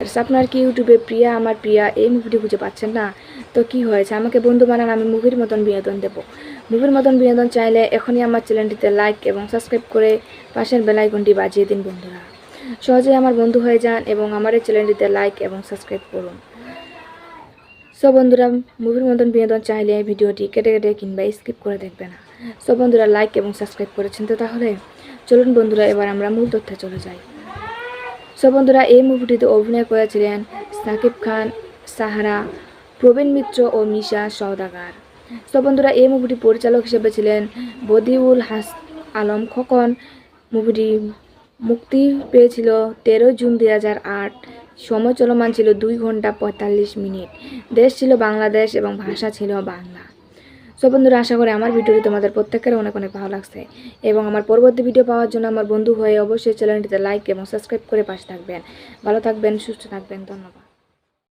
আপনার কি ইউটিউবে প্রিয়া আমার প্রিয়া এই মুভিটি খুঁজে পাচ্ছেন না? তো কি হয়েছে, আমাকে বন্ধু বানান, আমি মুভির মতন বিনোদন দেব। মুভির মতন বিনোদন চাইলে এখনই আমার চ্যানেলটিতে লাইক এবং সাবস্ক্রাইব করে পাশের বেল আইকনটি বাজিয়ে দিন বন্ধুরা। সহজেই আমার বন্ধু হয়ে যান এবং আমার এই চ্যানেলটিতে লাইক এবং সাবস্ক্রাইব করুন। সো বন্ধুরা, মুভির মতন বিনোদন চাইলে ভিডিওটি কেটে কেটে কিংবা স্কিপ করে দেখবে না। সো বন্ধুরা, লাইক এবং সাবস্ক্রাইব করেছেন তো তাহলে চলুন বন্ধুরা, এবার আমরা মূল তথ্যে চলে যাই। সো বন্ধুরা, এই মুভিটিতে অভিনয় করেছিলেন সাকিব খান, সাহারা, প্রবীণ মিত্র ও মিশা সওদাগর। সো বন্ধুরা, এই মুভিটি পরিচালক হিসেবে ছিলেন বদিউল আলম খোকন। মুভিটি মুক্তি পেয়েছিল 13 জুন 2008। সময় চলমান ছিল 2 ঘন্টা 45 মিনিট। দেশ ছিল বাংলাদেশ এবং ভাষা ছিল বাংলা। সো বন্ধুরা, আশা করি আমার ভিডিওটি তোমাদের প্রত্যেকের অনেক অনেক ভালো লাগছে এবং আমার পরবর্তী ভিডিও পাওয়ার জন্য আমার বন্ধু হয়ে অবশ্যই চ্যানেলটিতে লাইক এবং সাবস্ক্রাইব করে পাশে থাকবেন। ভালো থাকবেন, সুস্থ থাকবেন, ধন্যবাদ।